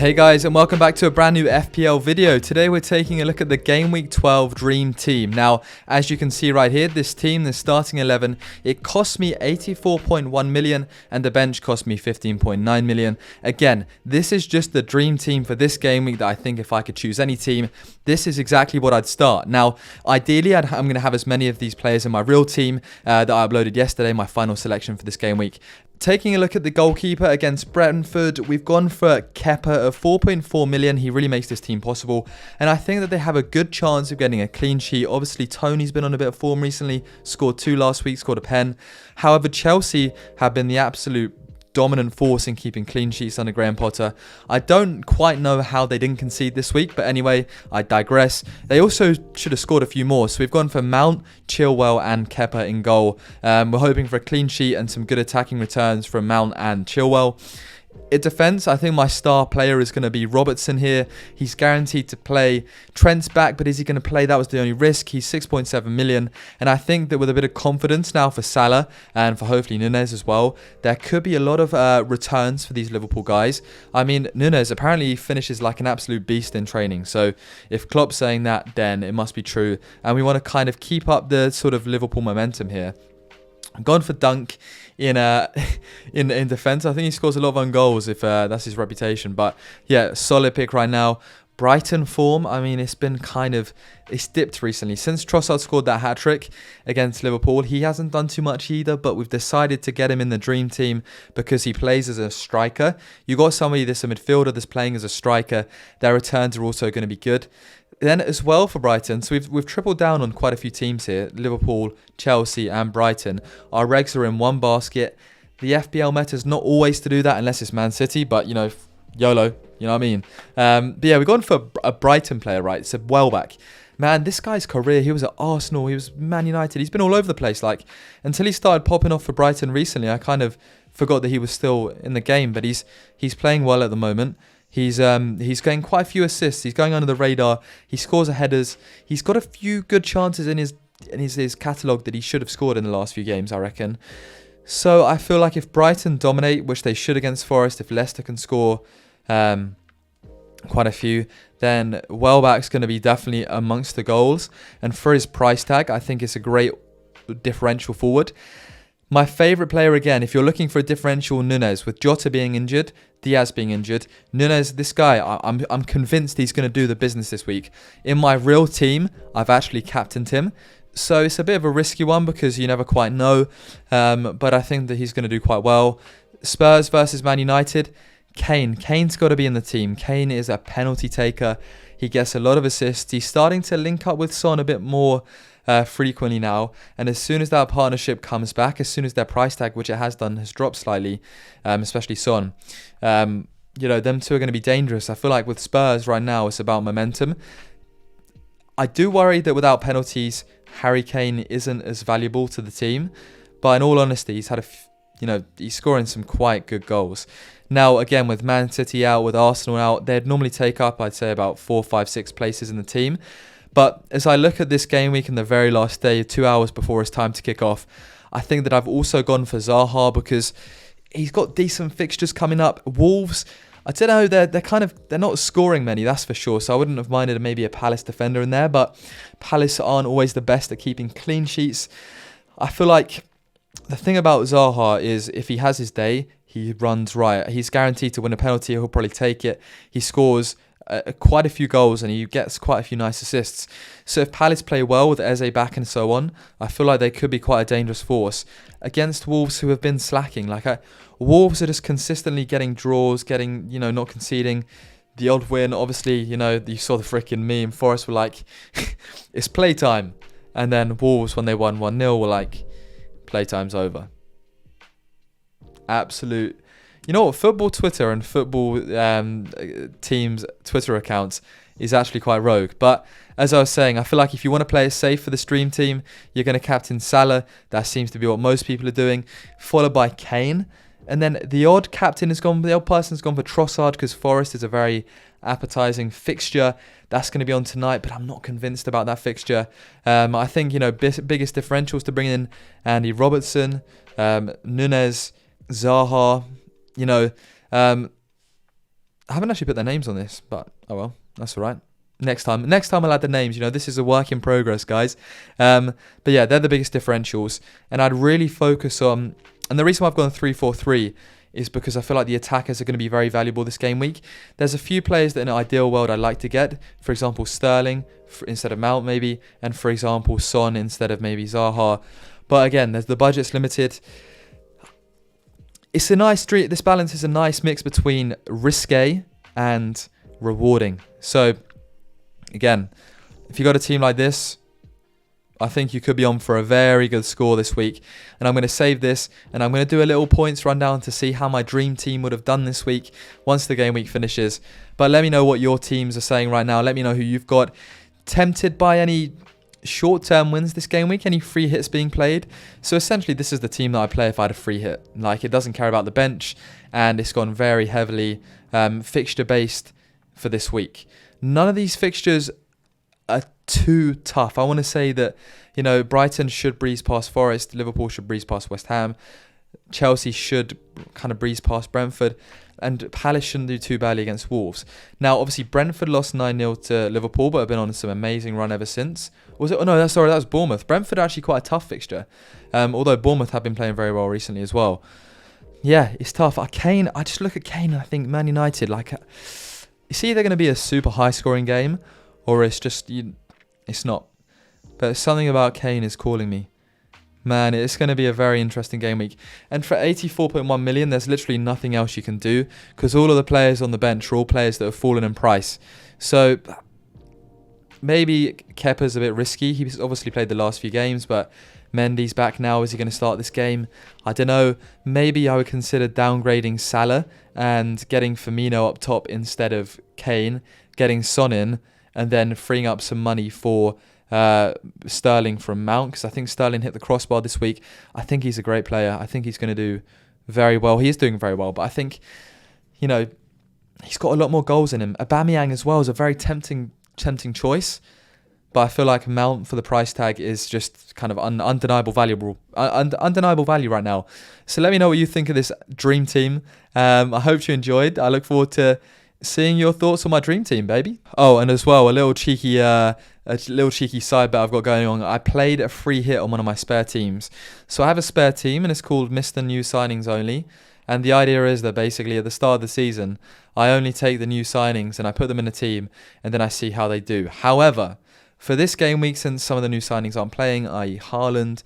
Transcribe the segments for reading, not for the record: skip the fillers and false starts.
Hey guys, and welcome back to a brand new FPL video. Today we're taking a look at the Game Week 12 Dream Team. Now, as you can see right here, this team, the starting 11, it cost me 84.1 million and the bench cost me 15.9 million. Again, this is just the Dream Team for this game week that I think if I could choose any team, this is exactly what I'd start. Now, ideally, I'm going to have as many of these players in my real team that I uploaded yesterday, my final selection for this game week. Taking a look at the goalkeeper against Brentford, we've gone for Kepa of 4.4 million. He really makes this team possible. And I think that they have a good chance of getting a clean sheet. Obviously, Tony's been on a bit of form recently. Scored 2 last week, scored a pen. However, Chelsea have been the absolute dominant force in keeping clean sheets under Graham Potter. I don't quite know how they didn't concede this week, but anyway, I digress. They also should have scored a few more, so we've gone for Mount, Chilwell and Kepa in goal. We're hoping for a clean sheet and some good attacking returns from Mount and Chilwell. In defence, I think my star player is going to be Robertson here. He's guaranteed to play. Trent's back, but is he going to play? That was the only risk. He's 6.7 million. And I think that with a bit of confidence now for Salah and for hopefully Nunez as well, there could be a lot of returns for these Liverpool guys. I mean, Nunez apparently finishes like an absolute beast in training. So if Klopp's saying that, then it must be true. And we want to kind of keep up the sort of Liverpool momentum here. I'm going for Dunk in defence. I think he scores a lot of own goals if that's his reputation. But yeah, solid pick right now. Brighton form, I mean, it's dipped recently. Since Trossard scored that hat-trick against Liverpool, he hasn't done too much either, but we've decided to get him in the Dream Team because he plays as a striker. You got somebody that's a midfielder that's playing as a striker. Their returns are also going to be good. Then as well for Brighton, so we've tripled down on quite a few teams here. Liverpool, Chelsea and Brighton. Our regs are in one basket. The FPL meta is not always to do that unless it's Man City, but you know, YOLO, you know what I mean? But yeah, we're going for a Brighton player, right? It's a well-back. Man, this guy's career, he was at Arsenal, he was Man United, he's been all over the place. Like, until he started popping off for Brighton recently, I kind of forgot that he was still in the game, but he's playing well at the moment. He's getting quite a few assists. He's going under the radar. He scores a headers. He's got a few good chances in his catalogue that he should have scored in the last few games, I reckon. So I feel like if Brighton dominate, which they should against Forest, if Leicester can score quite a few, then Welbeck's going to be definitely amongst the goals. And for his price tag, I think it's a great differential forward. My favourite player, again, if you're looking for a differential, Nunez. With Jota being injured, Diaz being injured, Nunez, this guy, I'm convinced he's going to do the business this week. In my real team, I've actually captained him. So it's a bit of a risky one because you never quite know. But I think that he's going to do quite well. Spurs versus Man United. Kane's got to be in the team. Kane is a penalty taker. He gets a lot of assists. He's starting to link up with Son a bit more frequently now, and as soon as that partnership comes back, as soon as their price tag, which it has done, has dropped slightly, especially Son, you know, them two are going to be dangerous. I feel like with Spurs right now, it's about momentum. I do worry that without penalties, Harry Kane isn't as valuable to the team, but in all honesty, he's had he's scoring some quite good goals. Now, again, with Man City out, with Arsenal out, they'd normally take up, I'd say, about 4, 5, 6 places in the team. But as I look at this game week in the very last day, 2 hours before it's time to kick off, I think that I've also gone for Zaha because he's got decent fixtures coming up. Wolves, I don't know, they're not scoring many, that's for sure. So I wouldn't have minded maybe a Palace defender in there, but Palace aren't always the best at keeping clean sheets. I feel like the thing about Zaha is if he has his day, he runs riot. He's guaranteed to win a penalty. He'll probably take it. He scores quite a few goals and he gets quite a few nice assists. So if Palace play well with Eze back and so on, I feel like they could be quite a dangerous force against Wolves, who have been slacking. Wolves are just consistently getting draws, not conceding. The odd win, obviously, you saw the freaking meme. Forest were like, it's playtime. And then Wolves, when they won 1-0, were like, playtime's over. Absolute. You know what? Football Twitter and football teams' Twitter accounts is actually quite rogue. But as I was saying, I feel like if you want to play it safe for the stream team, you're going to captain Salah. That seems to be what most people are doing. Followed by Kane. And then the odd person's gone for Trossard because Forest is a very appetizing fixture. That's going to be on tonight, but I'm not convinced about that fixture. I think, biggest differentials to bring in Andy Robertson, Nunez, Zaha. I haven't actually put their names on this, but oh well, that's all right. Next time I'll add the names. This is a work in progress, guys. But yeah, they're the biggest differentials, and I'd really focus on. And the reason why I've gone 3-4-3 is because I feel like the attackers are going to be very valuable this game week. There's a few players that in an ideal world I'd like to get. For example, Sterling instead of Mount maybe, and for example Son instead of maybe Zaha. But again, the budget's limited. It's a nice street. This balance is a nice mix between risque and rewarding. So again, if you got a team like this, I think you could be on for a very good score this week. And I'm going to save this and I'm going to do a little points rundown to see how my dream team would have done this week once the game week finishes. But let me know what your teams are saying right now. Let me know who you've got. Tempted by any short-term wins this game week? Any free hits being played? So essentially, this is the team that I play if I had a free hit. Like, it doesn't care about the bench, and it's gone very heavily fixture-based for this week. None of these fixtures are too tough. I want to say that, Brighton should breeze past Forest, Liverpool should breeze past West Ham, Chelsea should kind of breeze past Brentford, and Palace shouldn't do too badly against Wolves. Now, obviously, Brentford lost 9-0 to Liverpool, but have been on some amazing run ever since. Was it? Oh, no, that was Bournemouth. Brentford are actually quite a tough fixture, although Bournemouth have been playing very well recently as well. Yeah, it's tough. I just look at Kane and I think Man United, it's either going to be a super high-scoring game, or it's just, it's not. But something about Kane is calling me. Man, it's going to be a very interesting game week. And for 84.1 million, there's literally nothing else you can do because all of the players on the bench are all players that have fallen in price. So maybe Kepa's a bit risky. He's obviously played the last few games, but Mendy's back now. Is he going to start this game? I don't know. Maybe I would consider downgrading Salah and getting Firmino up top instead of Kane, getting Son in, and then freeing up some money for Sterling from Mount, because I think Sterling hit the crossbar this week. I think he's a great player. I think he's going to do very well. He is doing very well, but I think, he's got a lot more goals in him. Aubameyang as well is a very tempting choice, but I feel like Mount for the price tag is just kind of undeniable value right now. So let me know what you think of this dream team. I hope you enjoyed. I look forward to seeing your thoughts on my dream team, baby. Oh, and as well, a little cheeky side bet I've got going on. I played a free hit on one of my spare teams. So I have a spare team and it's called Mr. New Signings Only. And the idea is that basically at the start of the season, I only take the new signings and I put them in a team and then I see how they do. However, for this game week, since some of the new signings aren't playing, i.e. Haaland,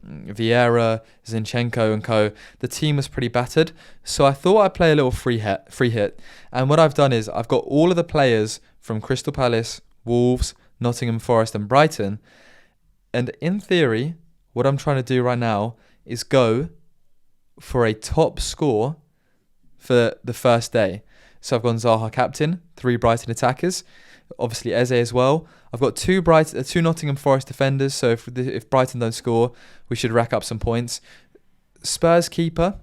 Vieira, Zinchenko and co, the team was pretty battered. So I thought I'd play a little free hit. And what I've done is I've got all of the players from Crystal Palace, Wolves, Nottingham Forest and Brighton. And in theory, what I'm trying to do right now is go for a top score for the first day. So I've gone Zaha captain, 3 Brighton attackers, obviously Eze as well. I've got 2 Nottingham Forest defenders, so if Brighton don't score, we should rack up some points. Spurs keeper,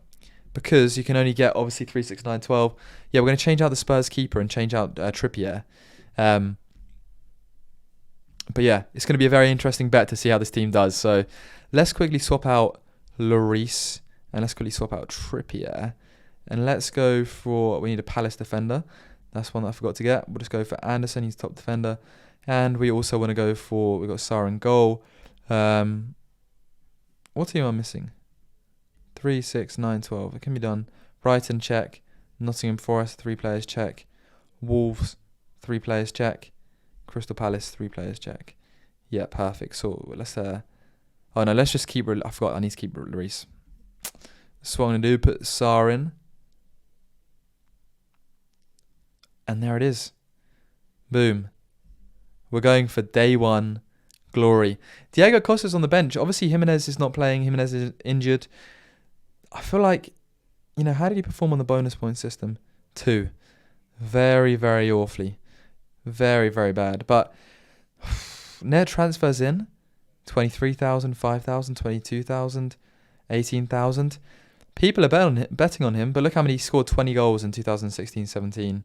because you can only get obviously 3, 6, 9, 12. Yeah, we're going to change out the Spurs keeper and change out Trippier. But yeah, it's going to be a very interesting bet to see how this team does. So let's quickly swap out Lloris and let's quickly swap out Trippier. And let's go for, we need a Palace defender. That's one that I forgot to get. We'll just go for Anderson, he's top defender. And we also want to go for, we've got Sarr in goal. What team am I missing? 3, 6, 9, 12. It can be done. Brighton, check. Nottingham Forest, 3 players, check. Wolves, 3 players, check. Crystal Palace, 3 players, check. Yeah, perfect. So let's, let's just keep, I forgot I need to keep Lloris. That's what I'm going to do, put Sarr in. And there it is. Boom. We're going for day 1 glory. Diego Costa's on the bench. Obviously, Jimenez is not playing. Jimenez is injured. I feel like, how did he perform on the bonus point system? 2. Very, very awfully. Very, very bad. But net transfers in 23,000, 5,000, 22,000, 18,000. People are betting on him, but look how many he scored 20 goals in 2016-17,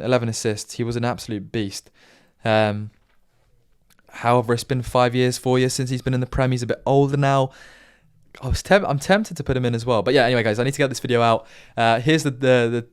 11 assists. He was an absolute beast. However, it's been 4 years since he's been in the Prem. He's a bit older now. I'm tempted to put him in as well. But yeah, anyway, guys, I need to get this video out. Here's the